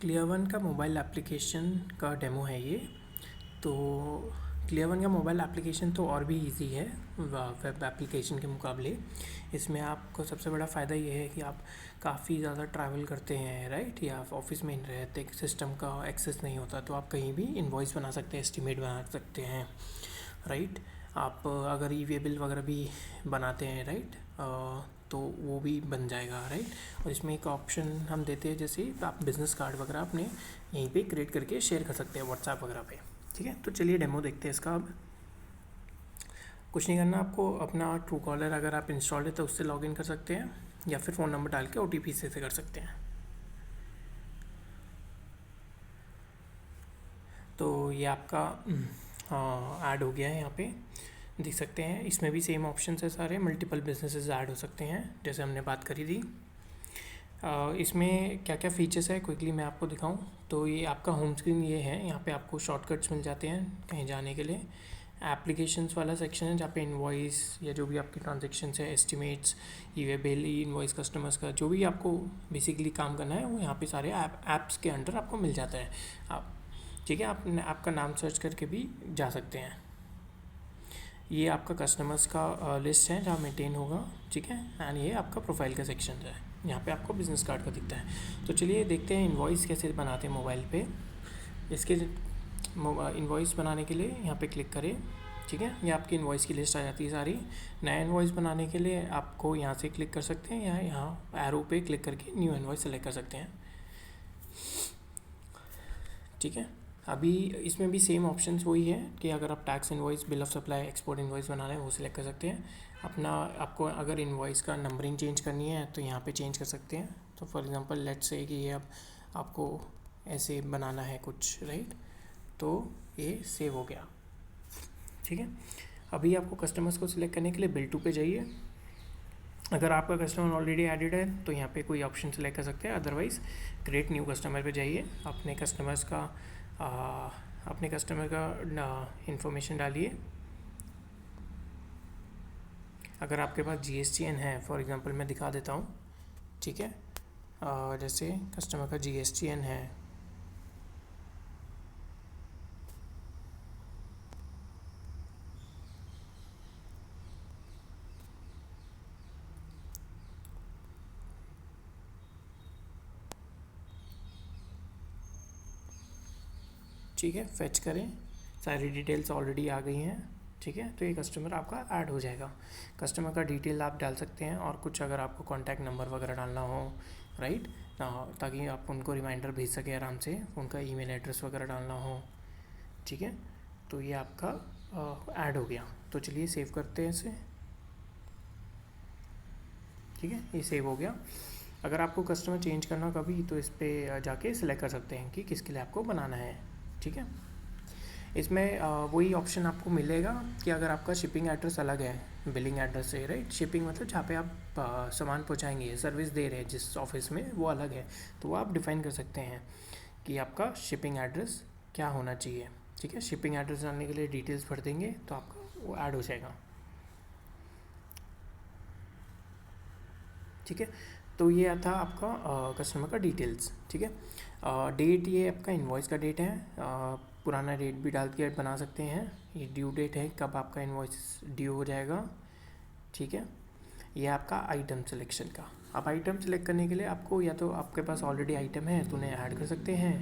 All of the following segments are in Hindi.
क्लियर वन का मोबाइल एप्लीकेशन का डेमो है ये। तो क्लियर वन का मोबाइल एप्लीकेशन तो और भी इजी है वेब एप्लीकेशन के मुकाबले। इसमें आपको सबसे बड़ा फ़ायदा ये है कि आप काफ़ी ज़्यादा ट्रैवल करते हैं, राइट, या आप ऑफिस में ही रहते, सिस्टम का एक्सेस नहीं होता, तो आप कहीं भी इनवॉइस बना सकते हैं, एस्टीमेट बना सकते हैं, राइट। आप अगर ई वे बिल वगैरह भी बनाते हैं, राइट, तो वो भी बन जाएगा, राइट। और इसमें एक ऑप्शन हम देते हैं, जैसे आप बिज़नेस कार्ड वगैरह अपने यहीं पे क्रिएट करके शेयर कर सकते हैं व्हाट्सएप वगैरह पे, ठीक है। तो चलिए डेमो देखते हैं इसका। अब कुछ नहीं करना आपको, अपना ट्रू कॉलर अगर आप इंस्टॉल है तो उससे लॉगिन कर सकते हैं, या फिर फ़ोन नंबर डाल के OTP से कर सकते हैं। तो ये आपका ऐड हो गया है, यहाँ पे देख सकते हैं। इसमें भी सेम ऑप्शन है सारे, मल्टीपल बिजनेसेस ऐड हो सकते हैं जैसे हमने बात करी थी। इसमें क्या क्या फ़ीचर्स है क्विकली मैं आपको दिखाऊं तो ये आपका होम स्क्रीन ये है, यहाँ पे आपको शॉर्टकट्स मिल जाते हैं कहीं जाने के लिए। एप्लीकेशंस वाला सेक्शन है जहाँ पे इनवॉइस या जो भी आपके ट्रांजेक्शन्स है, estimates, e way bill, e invoice, customers का जो भी आपको बेसिकली काम करना है वो यहाँ पे सारे ऐप्स के अंडर आपको मिल जाता है। आप ठीक है, आप आपका नाम सर्च करके भी जा सकते हैं। ये आपका कस्टमर्स का लिस्ट है जहाँ मेंटेन होगा, ठीक है। एंड ये आपका प्रोफाइल का सेक्शन है, यहाँ पे आपको बिज़नेस कार्ड का दिखता है। तो चलिए देखते हैं इनवॉइस कैसे बनाते हैं मोबाइल पे। इसके इनवॉइस बनाने के लिए यहाँ पे क्लिक करें, ठीक है। ये आपकी इनवॉइस की लिस्ट आ जाती है सारी। नया इनवॉइस बनाने के लिए आपको यहाँ से क्लिक कर सकते हैं, या यहाँ एरो पे क्लिक करके न्यू इनवॉइस सेलेक्ट कर सकते हैं, ठीक है। अभी इसमें भी सेम ऑप्शंस वही है कि अगर आप tax invoice, bill of supply, export invoice बनाना है वो सिलेक्ट कर सकते हैं। आपको अगर इनवॉइस का नंबरिंग चेंज करनी है तो यहाँ पे चेंज कर सकते हैं। तो फॉर एग्जांपल लेट्स से कि ये अब आपको ऐसे बनाना है कुछ, राइट, तो ये सेव हो गया, ठीक है। अभी आपको कस्टमर्स को सिलेक्ट करने के लिए बिल टू पे जाइए। अगर आपका कस्टमर ऑलरेडी एडिड है तो यहाँ पे कोई ऑप्शन सेलेक्ट कर सकते हैं, अदरवाइज़ क्रिएट न्यू कस्टमर पे जाइए। अपने कस्टमर का इंफॉर्मेशन डालिए। अगर आपके पास GSTN है, फॉर एग्जांपल मैं दिखा देता हूँ, ठीक है। जैसे कस्टमर का GSTN है, ठीक है, फेच करें, सारी डिटेल्स ऑलरेडी आ गई हैं, ठीक है। तो ये कस्टमर आपका ऐड हो जाएगा। कस्टमर का डिटेल आप डाल सकते हैं, और कुछ अगर आपको कॉन्टैक्ट नंबर वगैरह डालना हो, राइट, ताकि आप उनको रिमाइंडर भेज सकें आराम से, उनका ईमेल एड्रेस वगैरह डालना हो, ठीक है। तो ये आपका ऐड हो गया। तो चलिए सेव करते हैं इसे, ठीक है, ये सेव हो गया। अगर आपको कस्टमर चेंज करना कभी तो इस पर जाके सिलेक्ट कर सकते हैं कि किसके लिए आपको बनाना है, ठीक है। इसमें वही ऑप्शन आपको मिलेगा कि अगर आपका शिपिंग एड्रेस अलग है बिलिंग एड्रेस से, राइट, शिपिंग मतलब जहाँ पे आप सामान पहुँचाएंगे, सर्विस दे रहे हैं जिस ऑफिस में, वो अलग है, तो वो आप डिफ़ाइन कर सकते हैं कि आपका शिपिंग एड्रेस क्या होना चाहिए, ठीक है। शिपिंग एड्रेस डालने के लिए डिटेल्स भर देंगे तो आपका वो ऐड हो जाएगा, ठीक है। तो ये था आपका कस्टमर का डिटेल्स, ठीक है। डेट, ये आपका इनवॉइस का डेट है, पुराना डेट भी डाल के बना सकते हैं। ये ड्यू डेट है, कब आपका इनवॉइस ड्यू हो जाएगा, ठीक है। ये आपका आइटम सिलेक्शन का। अब आइटम सेलेक्ट करने के लिए आपको, या तो आपके पास ऑलरेडी आइटम है तो उन्हें ऐड कर सकते हैं,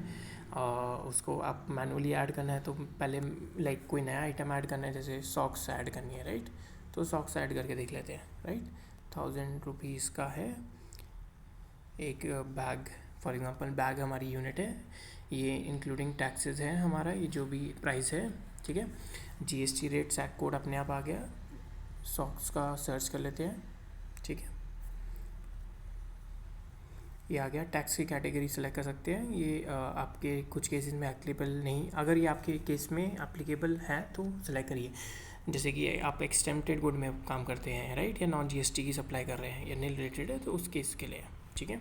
उसको आप मैनुअली ऐड करना है तो पहले लाइक कोई नया आइटम ऐड करना है, जैसे सॉक्स ऐड करनी है, राइट, तो सॉक्स ऐड करके देख लेते हैं, राइट। 1000 रुपीज़ का है एक बैग, फॉर एग्जांपल बैग हमारी यूनिट है, ये इंक्लूडिंग टैक्सेस है हमारा, ये जो भी प्राइस है, ठीक है। GST रेट सैक कोड अपने आप आ गया। सॉक्स का सर्च कर लेते हैं, ठीक है, ये आ गया। टैक्स की कैटेगरी सेलेक्ट कर सकते हैं, ये आपके कुछ केसेस में एप्लीकेबल नहीं, अगर ये आपके केस में एप्लीकेबल है तो सेलेक्ट करिए। जैसे कि आप एक्सटेम्प्टेड गुड में काम करते हैं, राइट, या नॉन GST की सप्लाई कर रहे हैं या नील रिलेटेड है तो उस केस के लिए, ठीक है।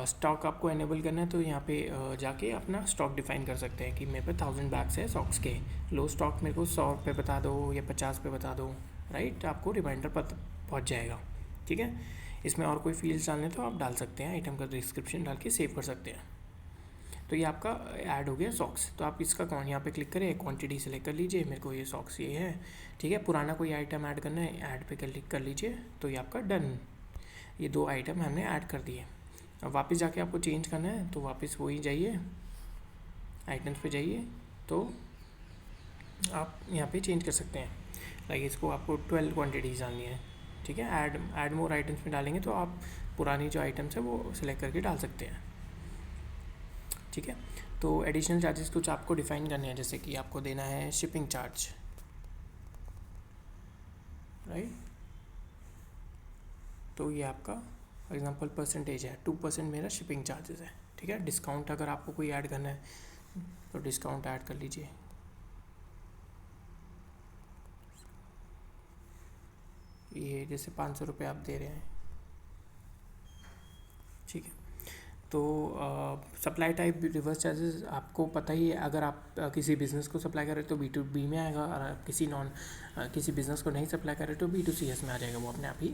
स्टॉक आपको एनेबल करना है तो यहाँ पे जाके अपना स्टॉक डिफाइन कर सकते हैं कि मेरे पे 1000 बैग्स है सॉक्स के, लो स्टॉक मेरे को 100 रुपये बता दो या 50 पे बता दो, राइट, आपको रिमाइंडर पहुँच जाएगा, ठीक है। इसमें और कोई फील्ड्स डालने तो आप डाल सकते हैं, आइटम का डिस्क्रिप्शन डाल के सेव कर सकते हैं। तो ये आपका ऐड हो गया सॉक्स। तो आप इसका यहाँ पे क्लिक करें, क्वांटिटी सेलेक्ट कर लीजिए, मेरे को ये सॉक्स ये है, ठीक है। पुराना कोई आइटम ऐड करना है, ऐड पे क्लिक कर लीजिए, तो ये आपका डन। ये 2 आइटम हमने ऐड कर दिए। अब वापस जाके आपको चेंज करना है, तो वापस वही जाइए, आइटम्स पे जाइए, तो आप यहाँ पे चेंज कर सकते हैं। लाइक इसको आपको 12 क्वांटिटीज़ आनी है, ठीक है। ऐड मोर आइटम्स में डालेंगे तो आप पुरानी जो आइटम्स है वो सिलेक्ट करके डाल सकते हैं, ठीक है। तो एडिशनल चार्जेस कुछ आपको डिफाइन करने हैं, जैसे कि आपको देना है शिपिंग चार्ज, राइट। तो ये आपका फॉर एग्जांपल परसेंटेज है, 2% मेरा शिपिंग चार्जेस है, ठीक है। डिस्काउंट अगर आपको कोई ऐड करना है तो डिस्काउंट ऐड कर लीजिए, ये जैसे 500 रुपये आप दे रहे हैं, ठीक है। तो सप्लाई टाइप रिवर्स चार्जेस आपको पता ही है, अगर आप किसी बिज़नेस को सप्लाई कर रहे हो तो B2B में आएगा, और आप किसी बिज़नेस को नहीं सप्लाई कर रहे तो B2CS में आ जाएगा वो अपने आप ही।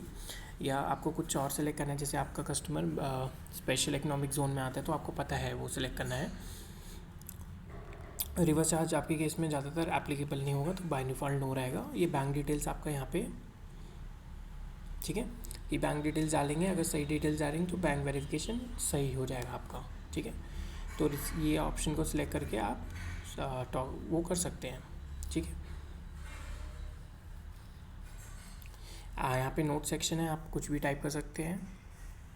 या आपको कुछ और सेलेक्ट करना है, जैसे आपका कस्टमर स्पेशल इकोनॉमिक जोन में आता है तो आपको पता है वो सिलेक्ट करना है। रिवर्स चार्ज आपके केस में ज़्यादातर एप्लीकेबल नहीं होगा, तो बाय डिफ़ॉल्ट नो रहेगा। ये बैंक डिटेल्स आपका यहाँ पे, ठीक है। ये बैंक डिटेल्स डालेंगे, अगर सही डिटेल्स डालेंगे तो बैंक वेरिफिकेशन सही हो जाएगा आपका, ठीक है। तो ये ऑप्शन को सिलेक्ट करके आप वो कर सकते हैं, ठीक है। यहाँ पे नोट सेक्शन है, आप कुछ भी टाइप कर सकते हैं।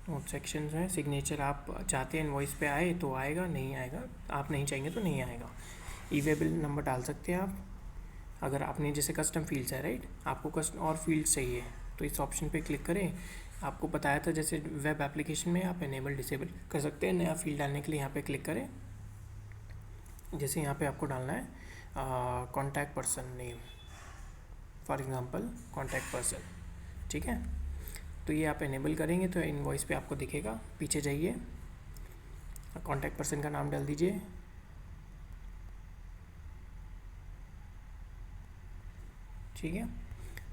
नोट सेक्शन है, सिग्नेचर आप चाहते हैं इनवॉइस पे आए तो आएगा, नहीं आएगा आप नहीं चाहेंगे तो नहीं आएगा। ई-वे बिल नंबर डाल सकते हैं आप, अगर आपने जैसे कस्टम फील्ड्स है, राइट, आपको कस्टम और फील्ड्स चाहिए तो इस ऑप्शन पे क्लिक करें। आपको बताया था जैसे वेब एप्लीकेशन में आप इनेबल डिसेबल कर सकते हैं। नया फील्ड डालने के लिए यहाँ पे क्लिक करें, जैसे यहाँ पे आपको डालना है contact person name, for example contact person, ठीक है। तो ये आप इनेबल करेंगे तो इनवॉइस पे आपको दिखेगा। पीछे जाइए, कॉन्टैक्ट पर्सन का नाम डाल दीजिए, ठीक है।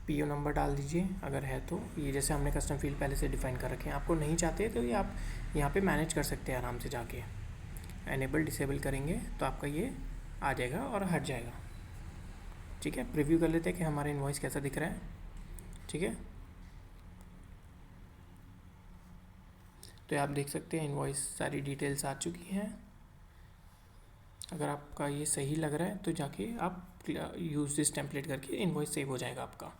PO नंबर डाल दीजिए अगर है तो, ये जैसे हमने कस्टम फील्ड पहले से डिफ़ाइन कर रखे हैं। आपको नहीं चाहते तो ये आप यहाँ पे मैनेज कर सकते हैं आराम से जाके, एनेबल डिसेबल करेंगे तो आपका ये आ जाएगा और हट जाएगा, ठीक है। प्रीव्यू कर लेते हैं कि हमारा इनवॉइस कैसा दिख रहा है, ठीक है। तो आप देख सकते हैं इनवॉइस सारी डिटेल्स आ चुकी हैं। अगर आपका ये सही लग रहा है तो जाके आप यूज़ दिस टेम्पलेट करके इनवॉइस सेव हो जाएगा आपका।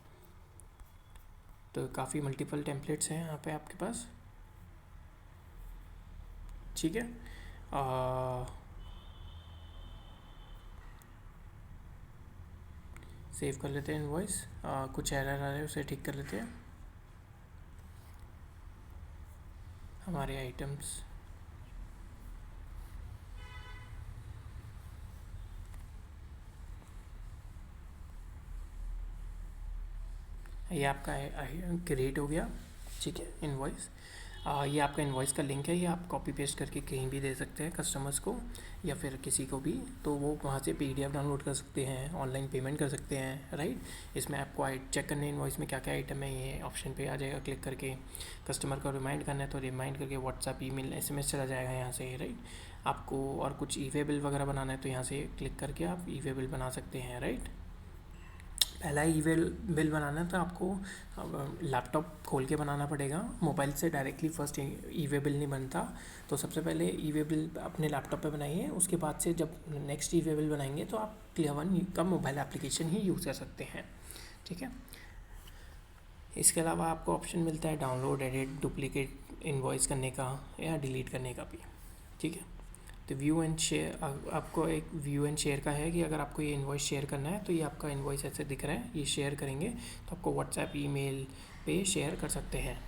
तो काफ़ी मल्टीपल टेम्पलेट्स हैं यहाँ पे आपके पास, ठीक है। सेव कर लेते हैं इनवॉइस, कुछ एरर आ रहे हैं उसे ठीक कर लेते हैं। हमारे आइटम्स ये आपका क्रिएट हो गया, ठीक है, इनवॉइस। ये आपका इनवॉइस का लिंक है, ये आप कॉपी पेस्ट करके कहीं भी दे सकते हैं कस्टमर्स को या फिर किसी को भी, तो वो वहाँ से PDF डाउनलोड कर सकते हैं, ऑनलाइन पेमेंट कर सकते हैं, राइट। इसमें आपको चेक करने इनवॉइस में क्या क्या आइटम है, ये ऑप्शन पे आ जाएगा। क्लिक करके कस्टमर को रिमाइंड करना है तो रिमाइंड करके व्हाट्सएप ईमेल SMS चला जाएगा यहाँ से, राइट। आपको और कुछ ई-वे बिल वगैरह बनाना है तो यहाँ से क्लिक करके आप ई-वे बिल बना सकते हैं, राइट। पहला ई-वे बिल बनाना है तो आपको लैपटॉप खोल के बनाना पड़ेगा, मोबाइल से डायरेक्टली फर्स्ट ई-वे बिल नहीं बनता। तो सबसे पहले ई-वे बिल अपने लैपटॉप पे बनाइए, उसके बाद से जब नेक्स्ट ई-वे बिल बनाएंगे तो आप क्लियर1 का मोबाइल एप्लीकेशन ही यूज़ कर सकते हैं, ठीक है। इसके अलावा आपको ऑप्शन मिलता है डाउनलोड, एडिट, डुप्लीकेट इनवॉइस करने का या डिलीट करने का भी, ठीक है। तो व्यू एंड शेयर, आपको एक व्यू एंड शेयर का है कि अगर आपको ये इनवॉइस शेयर करना है तो ये आपका इनवॉइस ऐसे दिख रहा है, ये शेयर करेंगे तो आपको व्हाट्सएप ईमेल पे शेयर कर सकते हैं,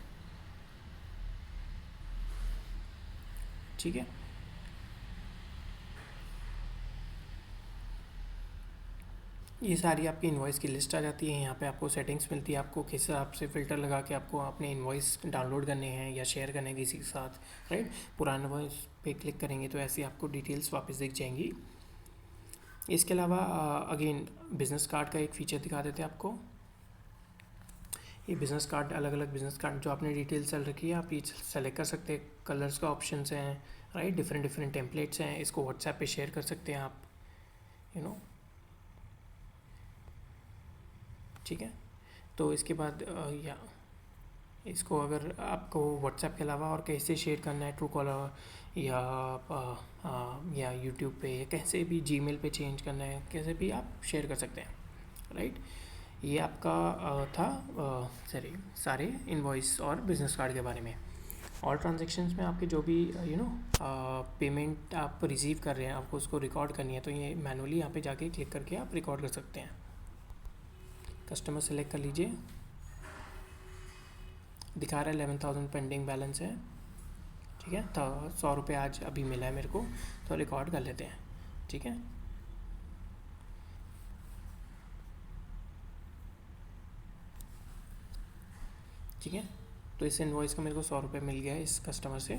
ठीक है। ये सारी आपकी इनवॉइस की लिस्ट आ जाती है। यहाँ पे आपको सेटिंग्स मिलती है, आपको किस हिसाब से फ़िल्टर लगा के आपको अपने इनवॉइस डाउनलोड करने हैं या शेयर करने हैं किसी के साथ, राइट। पुराना इनवॉइस पे क्लिक करेंगे तो ऐसे आपको डिटेल्स वापस दिख जाएंगी। इसके अलावा अगेन बिजनेस कार्ड का एक फ़ीचर दिखा देते हैं आपको। ये बिज़नेस कार्ड, अलग अलग बिज़नेस कार्ड जो आपने डिटेल चल रखी है आप ये सेलेक्ट कर सकते हैं। कलर्स का ऑप्शंस हैं, राइट, डिफरेंट डिफरेंट टेम्पलेट्स हैं। इसको व्हाट्सएप पे शेयर कर सकते हैं आप, यू नो, ठीक है। तो इसके बाद या इसको अगर आपको व्हाट्सएप के अलावा और कैसे शेयर करना है, ट्रू कॉलर या यूट्यूब पे, या कैसे भी जीमेल पे चेंज करना है, कैसे भी आप शेयर कर सकते हैं, राइट। ये आपका था सारे इनवॉइस और बिजनेस कार्ड के बारे में। और ट्रांजेक्शन्स में आपके जो भी पेमेंट आप रिसीव कर रहे हैं, आपको उसको रिकॉर्ड करनी है, तो ये मैनुअली यहाँ पे जाके क्लिक करके आप रिकॉर्ड कर सकते हैं। कस्टमर सेलेक्ट कर लीजिए, दिखा रहा है 11,000 पेंडिंग बैलेंस है, ठीक है। तो 100 रुपये आज अभी मिला है मेरे को, तो रिकॉर्ड कर लेते हैं, ठीक है। ठीक है, तो इस इनवॉइस का मेरे को 100 रुपये मिल गया है इस कस्टमर से।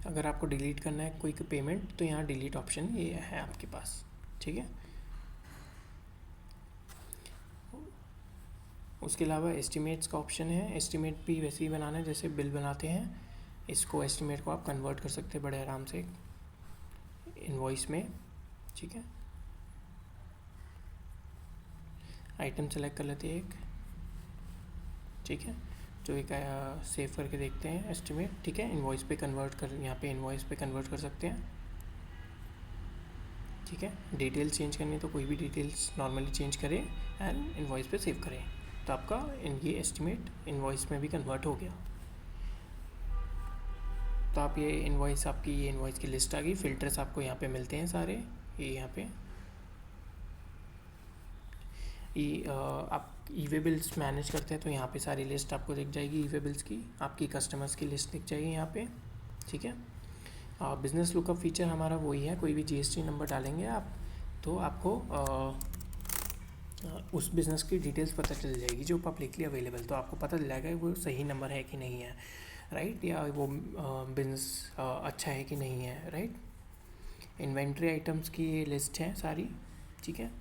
अगर आपको डिलीट करना है कोई पेमेंट, तो यहाँ डिलीट ऑप्शन ये है आपके पास, ठीक है। उसके अलावा एस्टिमेट्स का ऑप्शन है। एस्टिमेट भी वैसे ही बनाना है जैसे बिल बनाते हैं, इसको एस्टिमेट को आप कन्वर्ट कर सकते हैं बड़े आराम से इनवॉइस में, ठीक है। आइटम सेलेक्ट कर लेते हैं एक, ठीक है, जो एक सेव करके देखते हैं एस्टिमेट, ठीक है। इनवॉइस पे कन्वर्ट कर, यहाँ पे इनवॉइस पे कन्वर्ट कर सकते हैं, ठीक है। डिटेल्स चेंज करनी है तो कोई भी डिटेल्स नॉर्मली चेंज करें एंड इनवॉइस पे सेव करें, तो आपका ये एस्टिमेट इनवॉइस में भी कन्वर्ट हो गया। तो आप ये इनवॉइस, आपकी ये इनवॉइस की लिस्ट आ गई। फ़िल्टर्स आपको यहाँ पे मिलते हैं सारे, ये यहाँ पे आप ई-वे बिल्स मैनेज करते हैं तो यहाँ पे सारी लिस्ट आपको दिख जाएगी ई-वे बिल्स की, आपकी कस्टमर्स की लिस्ट दिख जाएगी यहाँ पे, ठीक है। बिज़नेस लुकअप फीचर हमारा वही है, कोई भी जीएसटी नंबर डालेंगे आप तो आपको उस बिज़नेस की डिटेल्स पता चल जाएगी जो पब्लिकली अवेलेबल, तो आपको पता चल जाएगा वो सही नंबर है कि नहीं है, राइट, या वो बिज़नेस अच्छा है कि नहीं है, राइट। इन्वेंट्री आइटम्स की ये लिस्ट है सारी, ठीक है।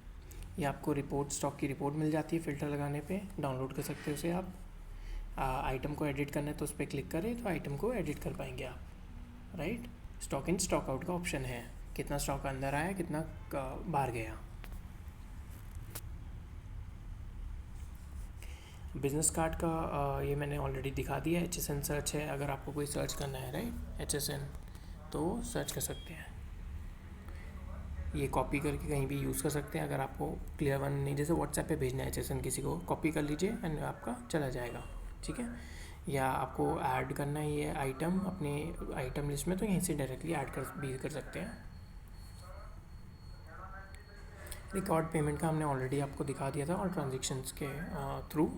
ये आपको रिपोर्ट, स्टॉक की रिपोर्ट मिल जाती है, फ़िल्टर लगाने पे डाउनलोड कर सकते हो उसे आप। आइटम को एडिट करना है तो उस पर क्लिक करें तो आइटम को एडिट कर पाएंगे आप, right. Stock in stock out का ऑप्शन है, कितना स्टॉक अंदर आया, कितना बाहर गया। बिज़नेस कार्ड का ये मैंने ऑलरेडी दिखा दिया। HSN सर्च है, अगर आपको कोई सर्च करना है, राइट, HSN तो सर्च कर सकते हैं। ये कॉपी करके कहीं भी यूज़ कर सकते हैं अगर आपको क्लियर वन नहीं, जैसे व्हाट्सएप पे भेजना है HSN किसी को, कॉपी कर लीजिए एंड आपका चला जाएगा, ठीक है। या आपको ऐड करना है ये आइटम अपने आइटम लिस्ट में, तो यहीं से डायरेक्टली ऐड कर सकते हैं। रिकॉर्ड पेमेंट का हमने ऑलरेडी आपको दिखा दिया था और ट्रांजेक्शन्स के थ्रू।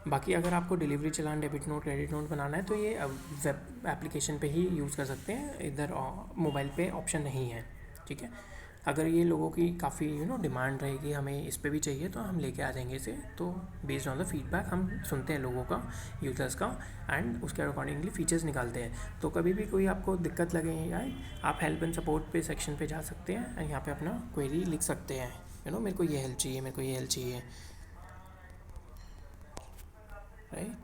बाकी अगर आपको डिलीवरी चलान, डेबिट नोट, क्रेडिट नोट बनाना है तो ये वेब एप्लीकेशन पे ही यूज़ कर सकते हैं, इधर मोबाइल पे ऑप्शन नहीं है, ठीक है। अगर ये लोगों की काफ़ी डिमांड रहेगी, हमें इस पे भी चाहिए, तो हम लेके आ जाएंगे इसे। तो बेस्ड ऑन द फीडबैक हम सुनते हैं लोगों का, यूज़र्स का, एंड उसके अकॉर्डिंगली फीचर्स निकालते हैं। तो कभी भी कोई आपको दिक्कत लगे या आप हेल्प एंड सपोर्ट पे सेक्शन पे जा सकते हैं एंड यहाँ पे अपना क्वेरी लिख सकते हैं, मेरे को ये हेल्प चाहिए, मेरे को ये हेल्प चाहिए, राइट।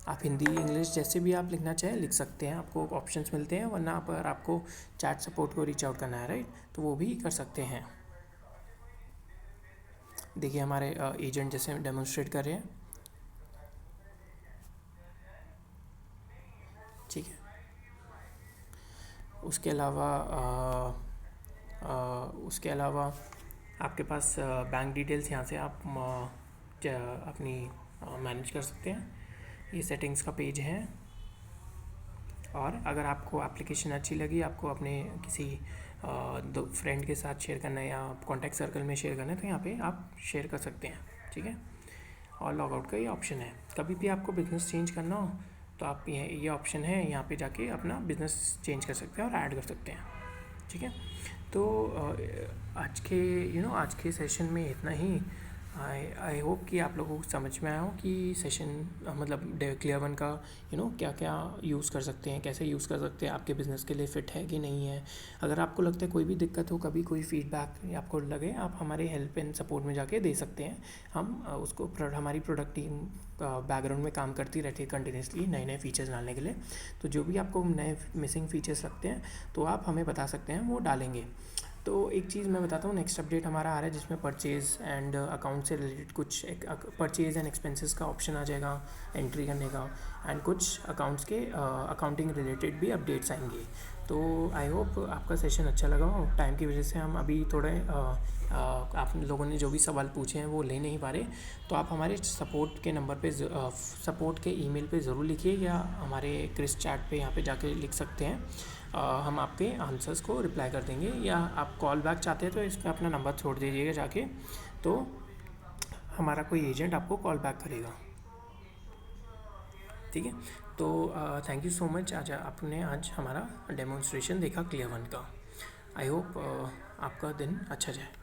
आप हिंदी, इंग्लिश जैसे भी आप लिखना चाहें लिख सकते हैं, आपको ऑप्शंस मिलते हैं। वरना अगर आपको चैट सपोर्ट को रीच आउट करना है, राइट, तो वो भी कर सकते हैं। देखिए हमारे एजेंट जैसे डेमोन्स्ट्रेट कर रहे हैं, ठीक है। उसके अलावा आपके पास बैंक डिटेल्स यहाँ से आप अपनी मैनेज कर सकते हैं। ये सेटिंग्स का पेज है। और अगर आपको एप्लीकेशन अच्छी लगी, आपको अपने किसी दो फ्रेंड के साथ शेयर करना है या कॉन्टैक्ट सर्कल में शेयर करना है, तो यहाँ पे आप शेयर कर सकते हैं, ठीक है। और लॉग आउट का ये ऑप्शन है। कभी भी आपको बिज़नेस चेंज करना हो तो आप ये ऑप्शन है, यहाँ पे जाके अपना बिज़नेस चेंज कर सकते हैं और ऐड कर सकते हैं, ठीक है। तो आज के सेशन में इतना ही। आई होप कि आप लोगों को समझ में आया हो कि सेशन मतलब क्लियर वन का क्या क्या यूज़ कर सकते हैं, कैसे यूज़ कर सकते हैं, आपके बिज़नेस के लिए फ़िट है कि नहीं है। अगर आपको लगता है कोई भी दिक्कत हो, कभी कोई फीडबैक आपको लगे, आप हमारे हेल्प एंड सपोर्ट में जाके दे सकते हैं। हम उसको हमारी प्रोडक्ट टीम बैकग्राउंड में काम करती रहती है कंटिन्यूसली नए नए फीचर्स डालने के लिए। तो जो भी आपको नए मिसिंग फीचर्स लगते हैं तो आप हमें बता सकते हैं, वो डालेंगे। तो एक चीज़ मैं बताता हूँ, नेक्स्ट अपडेट हमारा आ रहा है जिसमें परचेज़ एंड अकाउंट से रिलेटेड कुछ परचेज़ एंड एक्सपेंसेस का ऑप्शन आ जाएगा एंट्री करने का, एंड कुछ अकाउंट्स के अकाउंटिंग रिलेटेड भी अपडेट्स आएंगे। तो आई होप आपका सेशन अच्छा लगा हो। टाइम की वजह से हम अभी थोड़े आप लोगों ने जो भी सवाल पूछे हैं वो ले नहीं पा रहे, तो आप हमारे सपोर्ट के नंबर पे सपोर्ट के ईमेल पे ज़रूर लिखिए, या हमारे क्रिस चैट पे यहाँ पे जाके लिख सकते हैं। हम आपके आंसर्स को रिप्लाई कर देंगे, या आप कॉल बैक चाहते हैं तो इस पर अपना नंबर छोड़ दीजिएगा जाके, तो हमारा कोई एजेंट आपको कॉल बैक करेगा। ठीक है, तो थैंक यू सो मच। आपने आज हमारा डेमोन्स्ट्रेशन देखा क्लियर वन का। आई होप आपका दिन अच्छा जाए।